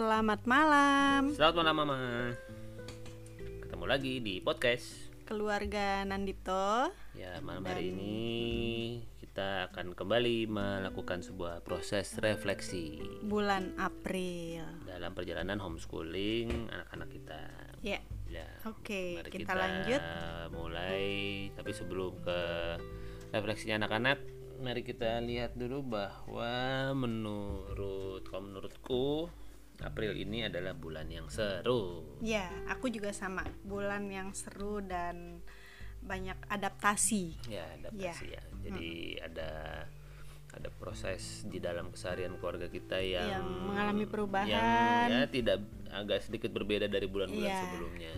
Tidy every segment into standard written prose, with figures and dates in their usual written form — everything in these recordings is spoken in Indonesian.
Selamat malam, Selamat malam Mama. Ketemu lagi di podcast. keluarga Nandito. Ya, malam hari ini kita akan kembali melakukan sebuah proses refleksi Bulan April. dalam perjalanan homeschooling anak-anak kita. Ya, Ya, oke, mari kita lanjut. mulai. Tapi sebelum ke refleksinya anak-anak, mari kita lihat dulu bahwa menurutku April ini adalah bulan yang seru. Ya, aku juga sama. Bulan yang seru dan banyak adaptasi. Ya, adaptasi ya. Jadi ada proses di dalam keseharian keluarga kita yang mengalami perubahan. yang ya tidak agak sedikit berbeda dari bulan-bulan Iya. sebelumnya.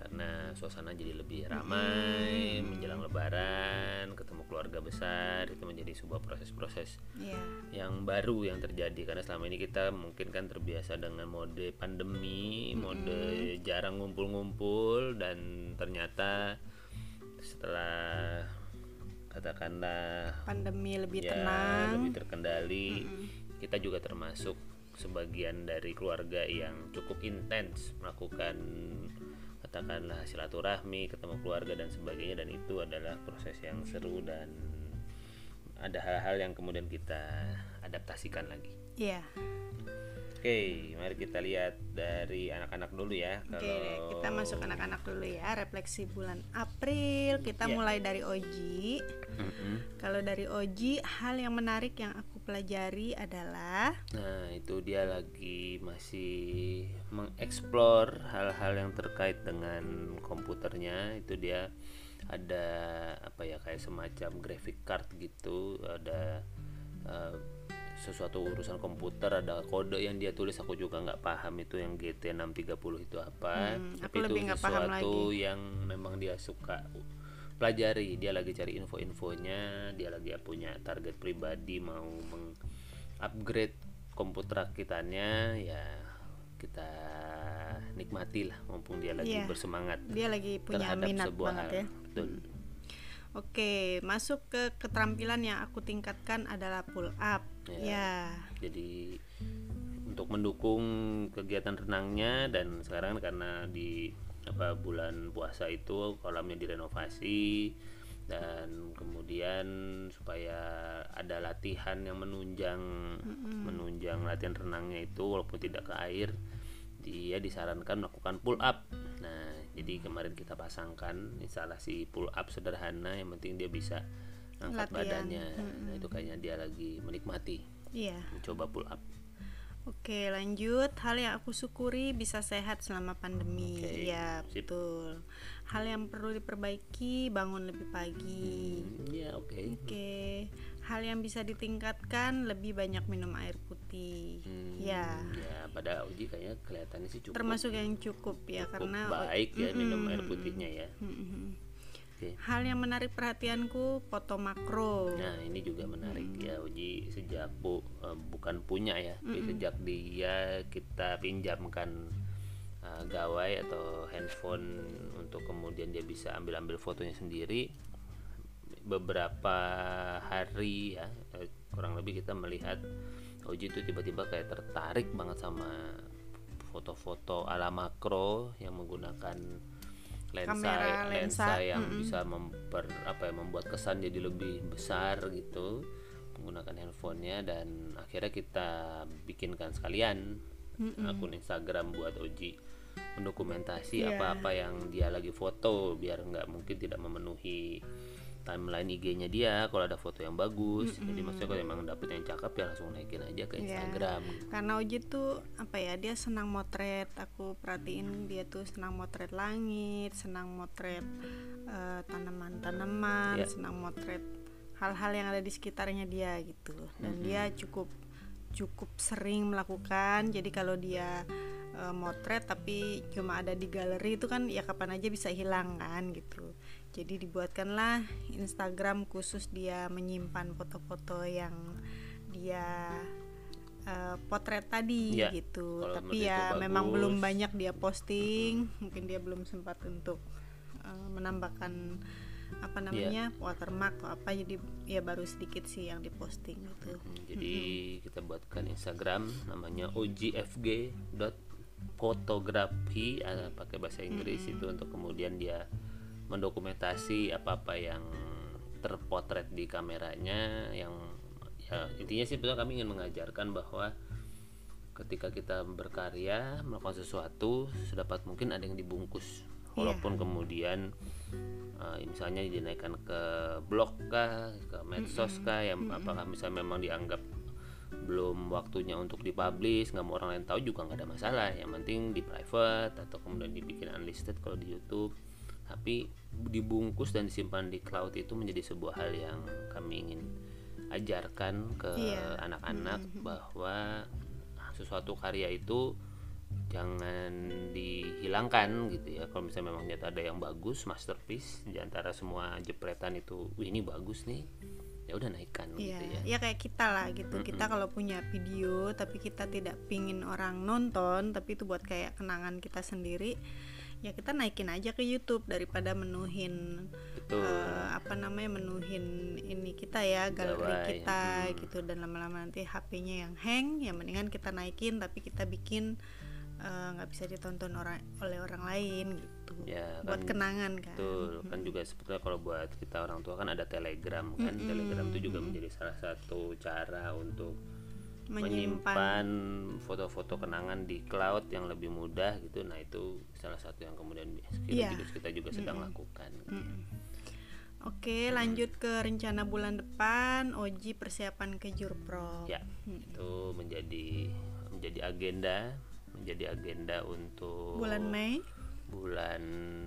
Karena suasana jadi lebih ramai menjelang lebaran, ketemu keluarga besar, itu menjadi sebuah proses-proses Ya, yang baru yang terjadi. Karena selama ini kita mungkin kan terbiasa dengan mode pandemi, mode jarang ngumpul-ngumpul, dan ternyata setelah katakanlah pandemi lebih ya tenang. lebih terkendali, kita juga termasuk sebagian dari keluarga yang cukup intens melakukan katakanlah silaturahmi, ketemu keluarga dan sebagainya, dan itu adalah proses yang seru dan ada hal-hal yang kemudian kita adaptasikan lagi. Iya. Oke, mari kita lihat dari anak-anak dulu ya. Oke, kita masuk anak-anak dulu ya. Refleksi bulan April. Kita Ya. mulai dari Oji. Kalau dari Oji, hal yang menarik yang aku pelajari adalah Nah, itu dia lagi masih mengeksplor hal-hal yang terkait dengan komputernya. Itu dia ada apa ya, kayak semacam graphic card gitu, ada sesuatu urusan komputer, ada kode yang dia tulis, aku juga nggak paham itu yang GT630 itu apa. aku Tapi itu lebih nggak paham sesuatu yang memang dia suka pelajari. Dia lagi cari info-infonya, dia lagi punya target pribadi mau mengupgrade komputer rakitannya. Ya, kita nikmati lah mumpung dia lagi Iya, bersemangat dia lagi punya terhadap minat sebuah banget hal. ya. Betul. Oke, masuk ke keterampilan yang aku tingkatkan adalah pull up. Ya. Jadi untuk mendukung kegiatan renangnya, dan sekarang karena di bulan puasa itu kolamnya direnovasi, dan kemudian supaya ada latihan yang menunjang latihan renangnya itu walaupun tidak ke air, dia disarankan melakukan pull up. Nah, jadi kemarin kita pasangkan instalasi pull up sederhana, yang penting dia bisa angkat Latihan. badannya. Nah, itu kayaknya dia lagi menikmati Iya. mencoba pull up. Oke, lanjut. Hal yang aku syukuri bisa sehat selama pandemi. Oke, Ya, sip. betul. Hal yang perlu diperbaiki, bangun lebih pagi. Ya, oke. Oke. Hal yang bisa ditingkatkan, lebih banyak minum air putih. Ya. Ya, pada Uji kayaknya kelihatannya sih cukup Termasuk yang cukup ya, karena baik ya minum air putihnya ya. Oke. hal yang menarik perhatianku, foto makro. Nah, ini juga menarik ya. Uji sejak bukan punya ya, tapi sejak dia kita pinjamkan gawai atau handphone untuk kemudian dia bisa ambil fotonya sendiri. Beberapa hari ya, kurang lebih kita melihat Uji itu tiba-tiba kayak tertarik banget sama foto-foto ala makro yang menggunakan lensa yang bisa membuat kesan jadi lebih besar gitu menggunakan handphonenya. Dan akhirnya kita bikinkan sekalian akun Instagram buat Oji mendokumentasi apa-apa yang dia lagi foto, biar nggak mungkin tidak memenuhi timeline IG-nya dia kalau ada foto yang bagus. Jadi maksudnya kalau emang dapet yang cakep ya langsung naikin aja ke Instagram. Karena Oji tuh dia senang motret. Aku perhatiin dia tuh senang motret langit, senang motret tanaman-tanaman, senang motret hal-hal yang ada di sekitarnya dia gitu. Dan dia cukup sering melakukan. Jadi kalau dia motret tapi cuma ada di galeri itu kan ya kapan aja bisa hilang kan gitu. Jadi dibuatkanlah Instagram khusus dia menyimpan foto-foto yang dia potret tadi gitu. Tapi ya memang belum banyak dia posting. Mungkin dia belum sempat untuk menambahkan apa namanya watermark atau apa, jadi ya baru sedikit sih yang diposting gitu. Jadi kita buatkan Instagram namanya ogfg.photography, pakai bahasa Inggris itu untuk kemudian dia mendokumentasi apa-apa yang terpotret di kameranya, yang ya intinya sih betul kami ingin mengajarkan bahwa ketika kita berkarya melakukan sesuatu sedapat mungkin ada yang dibungkus, walaupun kemudian misalnya dinaikkan ke blog kah, ke medsos kah, yang apakah misalnya memang dianggap belum waktunya untuk dipublish, nggak mau orang lain tahu juga nggak ada masalah, yang penting di private atau kemudian dibikin unlisted kalau di YouTube, tapi dibungkus dan disimpan di cloud itu menjadi sebuah hal yang kami ingin ajarkan ke anak-anak bahwa sesuatu karya itu jangan dihilangkan gitu ya. Kalau misalnya memang nyata ada yang bagus, masterpiece di antara semua jepretan itu, wih ini bagus nih, ya udah naikkan gitu ya. Ya kayak kita lah gitu. Kita kalau punya video tapi kita tidak pingin orang nonton, tapi itu buat kayak kenangan kita sendiri, ya kita naikin aja ke YouTube daripada menuhin menuhin ini kita ya, galeri kita gitu, dan lama-lama nanti HP-nya yang hang. Ya mendingan kita naikin tapi kita bikin nggak bisa ditonton oleh orang lain gitu ya, buat kenangan kan. Betul, kan juga sebetulnya kalau buat kita orang tua kan ada Telegram kan. Telegram itu juga menjadi salah satu cara untuk menyimpan foto-foto kenangan di cloud yang lebih mudah gitu. Nah itu salah satu yang kemudian kita juga sedang lakukan gitu. Oke, lanjut ke rencana bulan depan. Oji persiapan ke Jurprov. Ya, itu menjadi agenda untuk bulan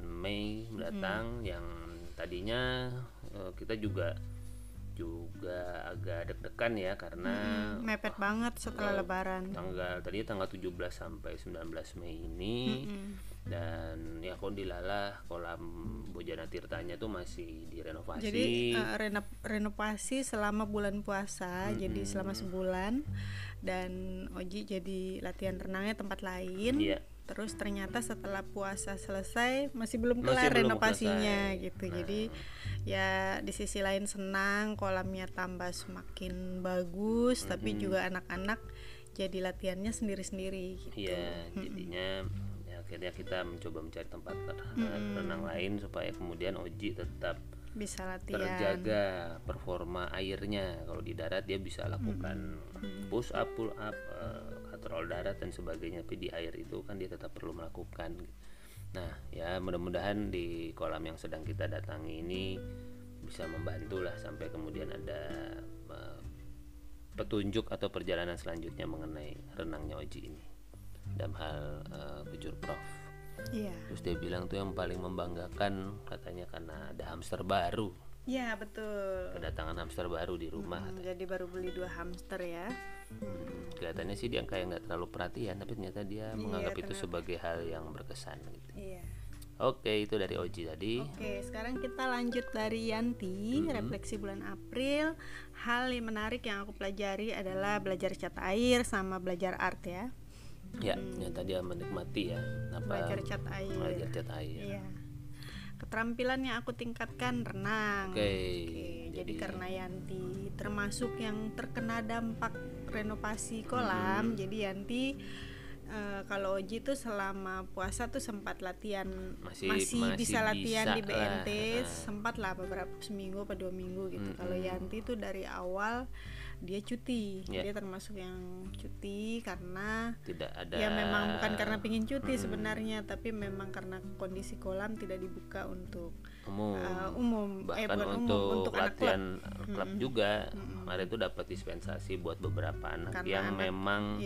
Mei mendatang, yang tadinya kita juga agak deg-degan ya karena mepet banget setelah Lebaran. Tanggal 17 sampai 19 Mei ini. Dan ya kondilalah kolam Bojana Tirtanya tuh masih direnovasi. Jadi renovasi selama bulan puasa, jadi selama sebulan. Dan Oji jadi latihan renangnya tempat lain. Terus ternyata setelah puasa selesai masih belum kelar renovasinya gitu. Jadi ya di sisi lain senang kolamnya tambah semakin bagus, tapi juga anak-anak jadi latihannya sendiri-sendiri gitu. Iya, jadinya akhirnya kita mencoba mencari tempat renang lain supaya kemudian Oji tetap bisa latihan, terjaga performa airnya. Kalau di darat dia bisa lakukan push up, pull up, katrol darat dan sebagainya, tapi di air itu kan dia tetap perlu melakukan. Nah ya mudah-mudahan di kolam yang sedang kita datangi ini bisa membantu lah sampai kemudian ada petunjuk atau perjalanan selanjutnya mengenai renangnya Oji ini dalam hal ke Jurprov. Terus dia bilang tuh yang paling membanggakan katanya karena ada hamster baru. Iya betul. Kedatangan hamster baru di rumah. Jadi baru beli 2 hamster ya. Kelihatannya sih dia kayak nggak terlalu perhatian, tapi ternyata dia menganggap itu sebagai hal yang berkesan gitu. Iya. Oke, itu dari Oji tadi. Oke, sekarang kita lanjut dari Yanti, refleksi bulan April. Hal yang menarik yang aku pelajari adalah belajar cat air sama belajar art ya. Ya, ternyata dia menikmati ya belajar cat air. Iya. Keterampilan yang aku tingkatkan renang. Jadi karena Yanti termasuk yang terkena dampak renovasi kolam, jadi Yanti kalau Oji tuh selama puasa tuh sempat latihan, masih bisa latihan di BNT, sempat lah beberapa seminggu atau 2 minggu gitu. Kalau Yanti tuh dari awal dia cuti, dia termasuk yang cuti karena tidak ada, ya memang bukan karena pingin cuti sebenarnya, tapi memang karena kondisi kolam tidak dibuka untuk umum, bahkan untuk latihan klub juga. Kemarin itu dapat dispensasi buat beberapa anak karena yang memang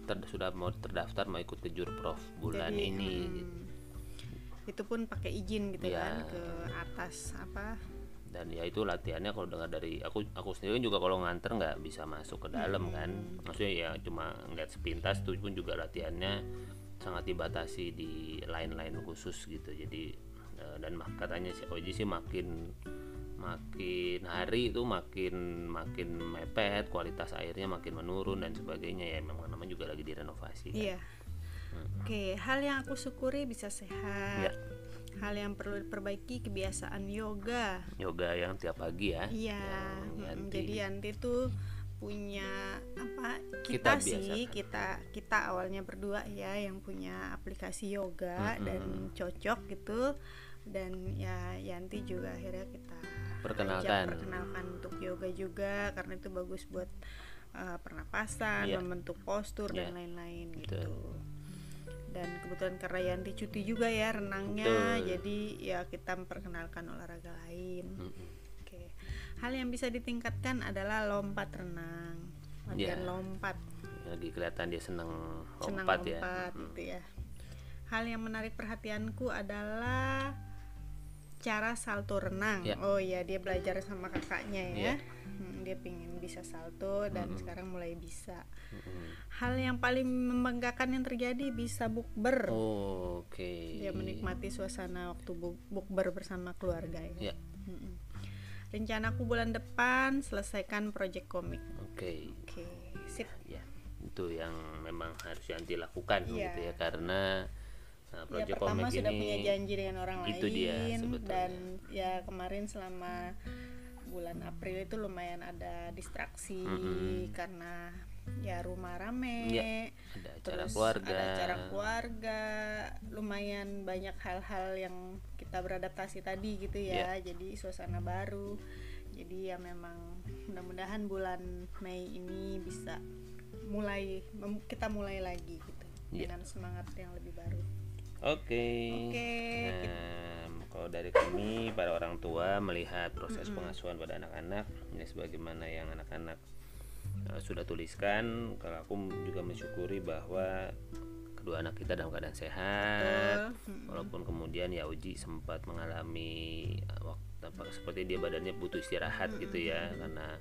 sudah mau terdaftar mau ikut ke Jurprov bulan ini gitu. Itu pun pakai izin gitu kan ke atas apa. Dan ya itu latihannya kalau dengar dari aku sendiri juga kalau nganter nggak bisa masuk ke dalam kan, maksudnya ya cuma ngeliat sepintas tuh pun juga latihannya sangat dibatasi di line-line khusus gitu. Jadi dan katanya si Oji sih makin hari itu makin mepet, kualitas airnya makin menurun dan sebagainya, ya memang namanya juga lagi direnovasi kan. Oke, hal yang aku syukuri bisa sehat. Hal yang perlu diperbaiki kebiasaan yoga. Yoga yang tiap pagi ya. Iya, Yang jadi Yanti tuh punya apa? Kita Kita awalnya berdua ya yang punya aplikasi yoga dan cocok gitu. Dan ya Yanti juga akhirnya kita perkenalkan untuk yoga juga karena itu bagus buat pernapasan, membentuk postur dan lain-lain gitu. Dan kebetulan karena Yanti cuti juga ya renangnya, jadi ya kita memperkenalkan olahraga lain. Oke. Hal yang bisa ditingkatkan adalah lompat renang, latihan lompat. Lagi kelihatan dia senang lompat ya. Gitu ya. Hal yang menarik perhatianku adalah cara salto renang. Oh ya, dia belajar sama kakaknya ya. Dia pengen bisa salto dan sekarang mulai bisa. Hal yang paling membanggakan yang terjadi bisa bukber. Dia menikmati suasana waktu bukber bersama keluarga ya. Rencanaku bulan depan selesaikan proyek komik. Sip. Ya, itu yang memang harus Yanti lakukan gitu ya, karena proyek pertama komik sudah ini punya janji dengan orang itu lain dia, sebetulnya. Dan ya kemarin selama bulan April itu lumayan ada distraksi karena ya rumah rame, ada acara keluarga, lumayan banyak hal-hal yang kita beradaptasi tadi gitu ya. Jadi suasana baru, jadi ya memang mudah-mudahan bulan Mei ini bisa kita mulai lagi gitu dengan semangat yang lebih baru. Kalau dari kami para orang tua melihat proses pengasuhan pada anak-anak ini sebagaimana yang anak-anak sudah tuliskan, kalau aku juga mensyukuri bahwa kedua anak kita dalam keadaan sehat. Walaupun kemudian ya Uji sempat mengalami seperti dia badannya butuh istirahat gitu ya, karena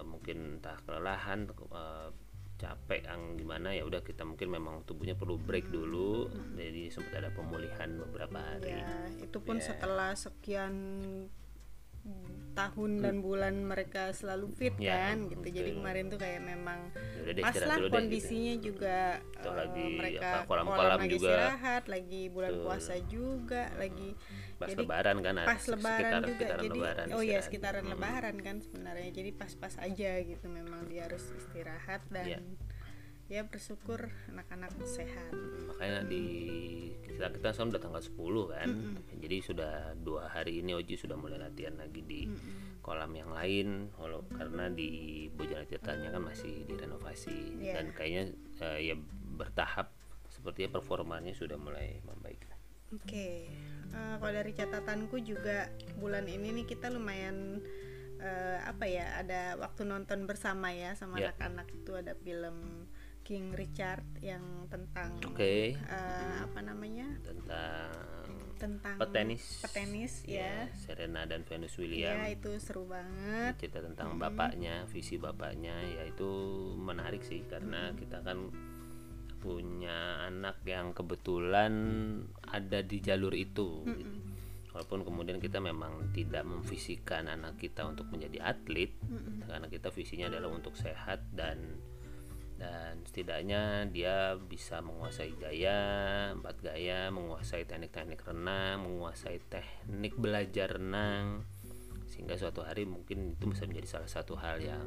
mungkin entah kelelahan, capek gimana, ya udah kita mungkin memang tubuhnya perlu break dulu. Jadi sempat ada pemulihan beberapa hari. Ya, itu pun setelah sekian tahun dan bulan mereka selalu fit kan gitu. Jadi kemarin tuh kayak memang pas lah kondisinya gitu. Juga mereka kolam lagi juga istirahat, lagi bulan puasa juga, lagi pas lebaran kan, pas lebaran juga, jadi lebaran sekitaran lebaran kan sebenarnya, jadi pas-pas aja gitu, memang dia harus istirahat dan ya bersyukur anak-anak sehat. Makanya kita sekarang udah tanggal 10 kan, jadi sudah 2 hari ini Oji sudah mulai latihan lagi di kolam yang lain, karena di Bojana Tirtanya kan masih direnovasi dan kayaknya ya bertahap sepertinya performanya sudah mulai membaik. Kalau dari catatanku juga bulan ini nih kita lumayan ada waktu nonton bersama ya sama anak-anak. Itu ada film King Richard yang tentang tentang petenis ya, Serena dan Venus Williams. Ya, itu seru banget. Cerita tentang bapaknya, visi bapaknya, ya itu menarik sih karena kita kan punya anak yang kebetulan ada di jalur itu. Walaupun kemudian kita memang tidak memfisikan anak kita untuk menjadi atlet, karena kita visinya adalah untuk sehat dan setidaknya dia bisa menguasai gaya, 4 gaya, menguasai teknik-teknik renang, menguasai teknik belajar renang, sehingga suatu hari mungkin itu bisa menjadi salah satu hal yang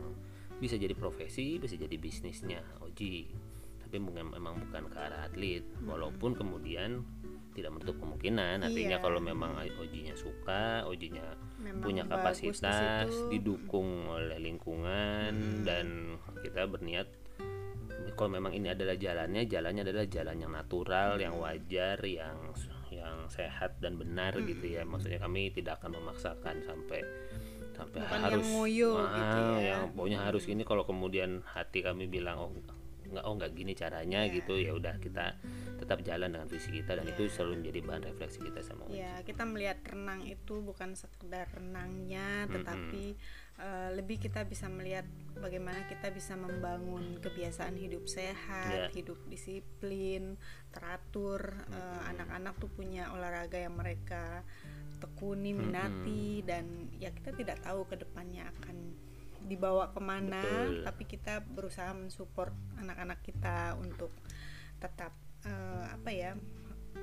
bisa jadi profesi, bisa jadi bisnisnya Oji. Tapi memang bukan ke arah atlet, walaupun kemudian tidak menutup kemungkinan artinya kalau memang Ojinya suka, Ojinya punya kapasitas, didukung oleh lingkungan dan kita berniat kalau memang ini adalah jalannya adalah jalan yang natural, yang wajar, yang sehat dan benar gitu ya. Maksudnya kami tidak akan memaksakan sampai bukan harus yang ngoyo gitu ya. Yang pokoknya harus ini, kalau kemudian hati kami bilang nggak gini caranya gitu, ya udah kita tetap jalan dengan visi kita dan itu selalu menjadi bahan refleksi kita sama Oji. Ya, kita melihat renang itu bukan sekedar renangnya, tetapi lebih kita bisa melihat bagaimana kita bisa membangun kebiasaan hidup sehat, hidup disiplin, teratur. Anak-anak tuh punya olahraga yang mereka tekuni, minati, dan ya kita tidak tahu ke depannya akan dibawa kemana. Tapi kita berusaha mensupport anak-anak kita untuk tetap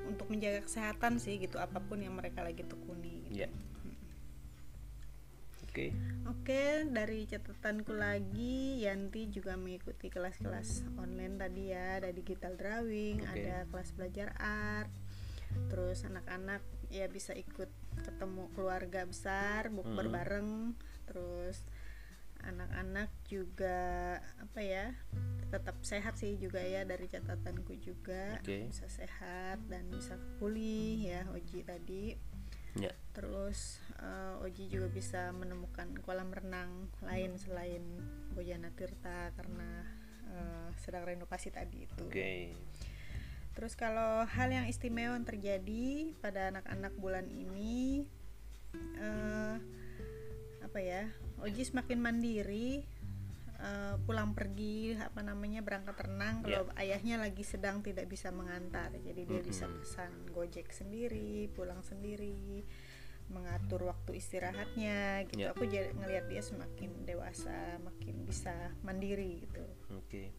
untuk menjaga kesehatan sih gitu, apapun yang mereka lagi tekuni gitu. Ya. Oke. Oke, dari catatanku lagi, Yanti juga mengikuti kelas-kelas online tadi ya, ada digital drawing, Oke. ada kelas belajar art. Terus anak-anak ya bisa ikut ketemu keluarga besar, bukber bareng. Terus anak-anak juga apa ya, tetap sehat sih juga ya, dari catatanku juga. Oke. Bisa sehat dan bisa pulih ya, Oji tadi. Ya. Terus Oji juga bisa menemukan kolam renang lain selain Bojana Tirta karena sedang renovasi tadi itu. Oke. Terus kalau hal yang istimewa yang terjadi pada anak-anak bulan ini, apa ya, Oji semakin mandiri, pulang pergi berangkat renang kalau ayahnya lagi sedang tidak bisa mengantar, jadi dia bisa pesan Gojek sendiri, pulang sendiri, mengatur waktu istirahatnya gitu. Aku ngelihat dia semakin dewasa, makin bisa mandiri gitu. Oke.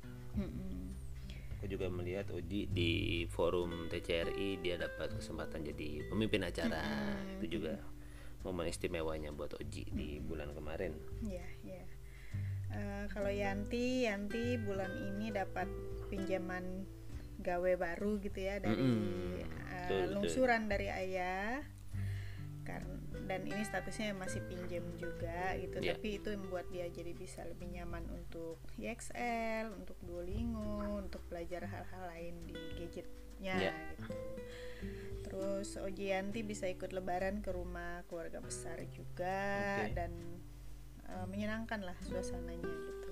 Aku juga melihat Oji di forum TCRI, dia dapat kesempatan jadi pemimpin acara. Itu juga momen istimewanya buat Oji di bulan kemarin. Ya. Kalau Yanti bulan ini dapat pinjaman gawe baru gitu ya dari lungsuran dari ayah, dan ini statusnya masih pinjam juga gitu. Tapi itu membuat dia jadi bisa lebih nyaman untuk EXL, untuk Duolingo, untuk belajar hal-hal lain di gadgetnya gitu. Terus Oji Yanti bisa ikut lebaran ke rumah keluarga besar juga, dan menyenangkan lah suasananya gitu.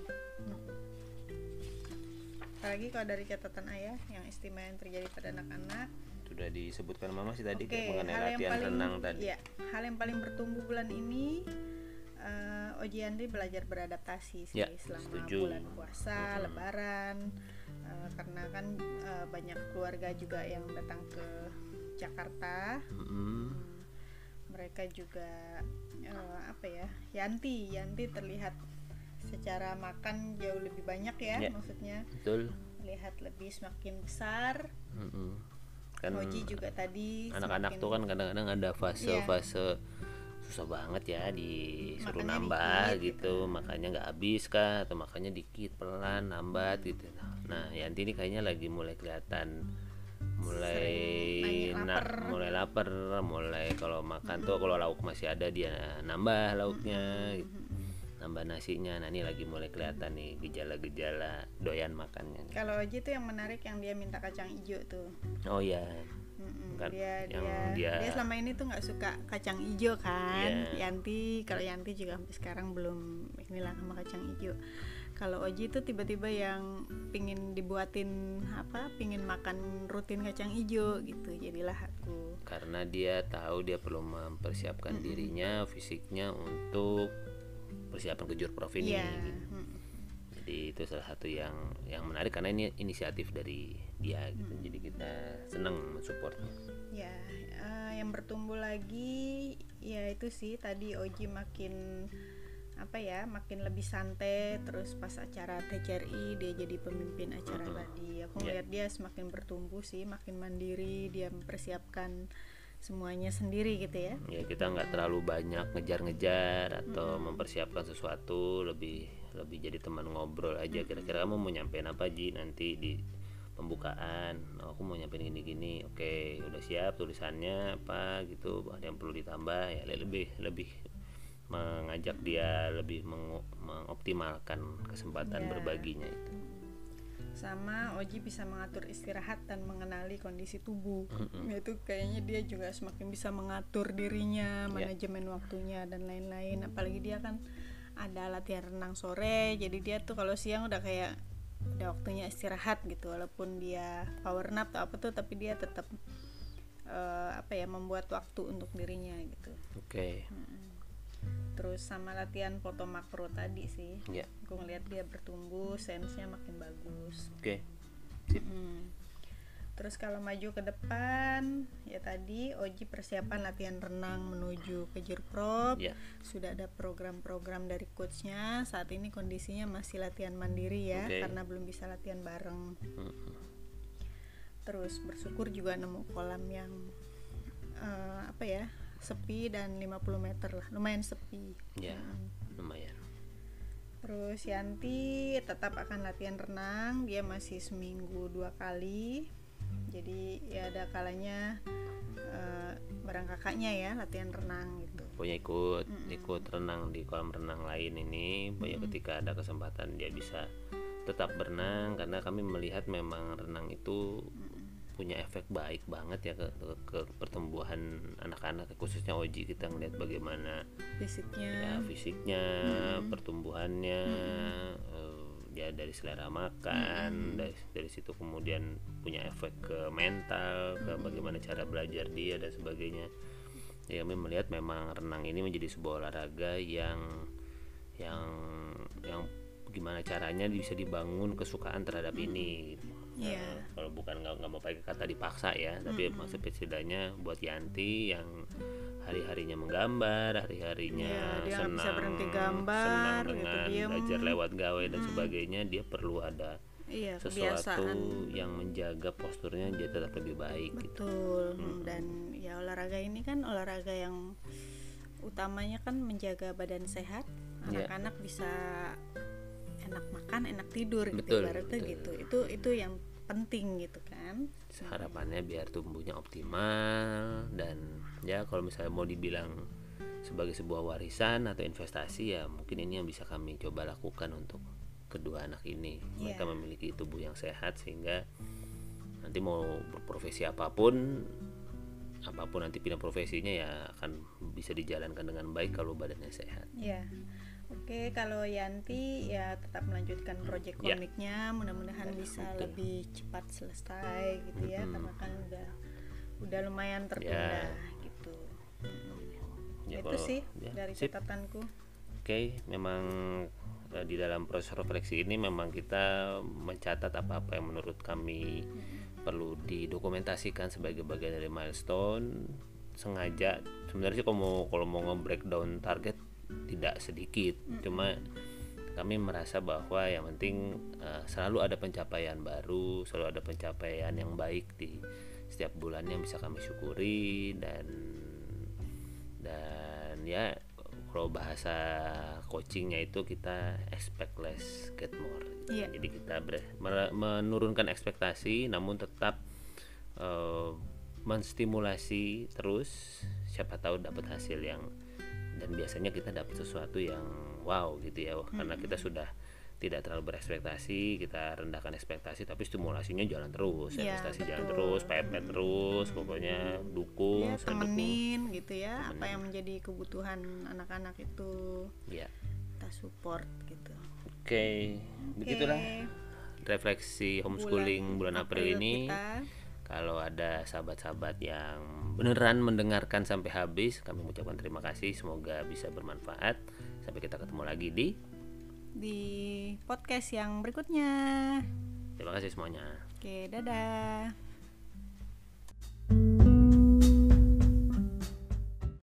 Apalagi kalau dari catatan ayah yang istimewa yang terjadi pada anak-anak, sudah disebutkan Mama sih tadi mengenai hal latihan renang tadi. Ya, hal yang paling bertumbuh bulan ini, Oji Yanti belajar beradaptasi sih selama bulan puasa, lebaran, karena kan banyak keluarga juga yang datang ke Jakarta. Mereka juga Yanti terlihat secara makan jauh lebih banyak ya, maksudnya lihat lebih semakin besar. Kan Oji juga tadi anak-anak tuh kan kadang-kadang ada fase susah banget ya disuruh nambah gitu, makannya nggak habis kah, atau makannya dikit pelan nambah gitu. Nah Yanti ini kayaknya lagi mulai kelihatan mulai lapar, mulai kalau makan tuh kalau lauk masih ada dia nambah lauknya gitu, nambah nasinya. Nah ini lagi mulai kelihatan nih gejala-gejala doyan makannya. Kalau Oji tuh yang menarik yang dia minta kacang hijau tuh. Oh ya. Dia selama ini tuh nggak suka kacang hijau kan. Kalau Yanti juga sampai sekarang belum inilah sama kacang hijau. Kalau Oji itu tiba-tiba yang pingin dibuatin pingin makan rutin kacang hijau gitu. Jadilah aku. Karena dia tahu dia perlu mempersiapkan dirinya, fisiknya untuk persiapan ke Jurprov ini. Gitu. Jadi itu salah satu yang menarik karena ini inisiatif dari dia gitu. Jadi kita senang mensupport. Ya, yang bertumbuh lagi ya itu sih tadi Oji makin lebih santai. Terus pas acara TCRI dia jadi pemimpin acara tadi. Aku ngeliat dia semakin bertumbuh sih, makin mandiri, dia mempersiapkan semuanya sendiri gitu ya. Ya kita nggak terlalu banyak ngejar-ngejar atau mempersiapkan sesuatu, lebih jadi teman ngobrol aja. Kira-kira kamu mau nyampein apa Ji nanti di pembukaan? Aku mau nyampein gini-gini. Oke, udah siap tulisannya apa gitu, ada yang perlu ditambah ya, lebih mengajak dia lebih mengoptimalkan kesempatan berbaginya itu. Sama Oji bisa mengatur istirahat dan mengenali kondisi tubuh. Itu kayaknya dia juga semakin bisa mengatur dirinya, manajemen waktunya dan lain-lain. Apalagi dia kan ada latihan renang sore, jadi dia tuh kalau siang udah kayak udah waktunya istirahat gitu. Walaupun dia power nap atau apa tuh, tapi dia tetap membuat waktu untuk dirinya gitu. Terus sama latihan foto makro tadi sih, aku ngeliat dia bertumbuh, sensenya makin bagus. Terus kalau maju ke depan, ya tadi Oji persiapan latihan renang menuju ke Jurprov. Sudah ada program-program dari coachnya. Saat ini kondisinya masih latihan mandiri ya, karena belum bisa latihan bareng. terus bersyukur juga nemu kolam yang sepi dan 50 meter lah, lumayan sepi. Ya, lumayan. Terus Yanti tetap akan latihan renang, dia masih seminggu 2 kali. Jadi ya ada kalanya bareng kakaknya ya latihan renang gitu. Pokoknya ikut renang di kolam renang lain ini. Pokoknya ketika ada kesempatan dia bisa tetap berenang, karena kami melihat memang renang itu punya efek baik banget ya ke pertumbuhan anak-anak, khususnya Oji. Kita ngeliat bagaimana fisiknya, pertumbuhannya, ya dari selera makan, dari situ kemudian punya efek ke mental, ke bagaimana cara belajar dia dan sebagainya. Ya, kami melihat memang renang ini menjadi sebuah olahraga yang gimana caranya bisa dibangun kesukaan terhadap ini. Kalau bukan nggak mau pakai kata dipaksa ya, tapi maksud setidaknya buat Yanti yang hari-harinya menggambar, hari-harinya dia senang, bisa berhenti gambar, senang dengan gitu, belajar lewat gawe dan sebagainya, dia perlu ada sesuatu yang menjaga posturnya dia tetap lebih baik. Betul. Dan ya olahraga ini kan olahraga yang utamanya kan menjaga badan sehat, anak-anak bisa enak makan, enak tidur, gitu ibaratnya gitu. Itu yang penting gitu kan. Harapannya biar tumbuhnya optimal, dan ya kalau misalnya mau dibilang sebagai sebuah warisan atau investasi, ya mungkin ini yang bisa kami coba lakukan untuk kedua anak ini. Mereka memiliki tubuh yang sehat sehingga nanti mau berprofesi apapun nanti pindah profesinya ya akan bisa dijalankan dengan baik kalau badannya sehat. Oke, kalau Yanti ya tetap melanjutkan proyek komiknya, mudah-mudahan bisa lebih cepat selesai gitu ya, karena kan udah lumayan tertunda gitu. Itu sih dari catatanku. Oke, memang di dalam proses refleksi ini memang kita mencatat apa-apa yang menurut kami perlu didokumentasikan sebagai bagian dari milestone. Sengaja sebenarnya sih kalau mau nge-breakdown target tidak sedikit, cuma kami merasa bahwa yang penting selalu ada pencapaian baru, selalu ada pencapaian yang baik di setiap bulannya yang bisa kami syukuri, dan ya kalau bahasa coachingnya itu kita expect less get more. Jadi kita menurunkan ekspektasi namun tetap menstimulasi terus, siapa tahu dapat hasil yang, dan biasanya kita dapat sesuatu yang wow gitu ya, karena kita sudah tidak terlalu berekspektasi, kita rendahkan ekspektasi tapi stimulasinya jalan terus, investasi jalan terus, pepet terus, pokoknya dukung, temenin gitu ya, apa yang menjadi kebutuhan anak-anak itu kita support gitu. Oke. Begitulah refleksi homeschooling bulan April ini kita. Kalau ada sahabat-sahabat yang beneran mendengarkan sampai habis, kami mengucapkan terima kasih. Semoga bisa bermanfaat. Sampai kita ketemu lagi di podcast yang berikutnya. Terima kasih semuanya. Oke, dadah.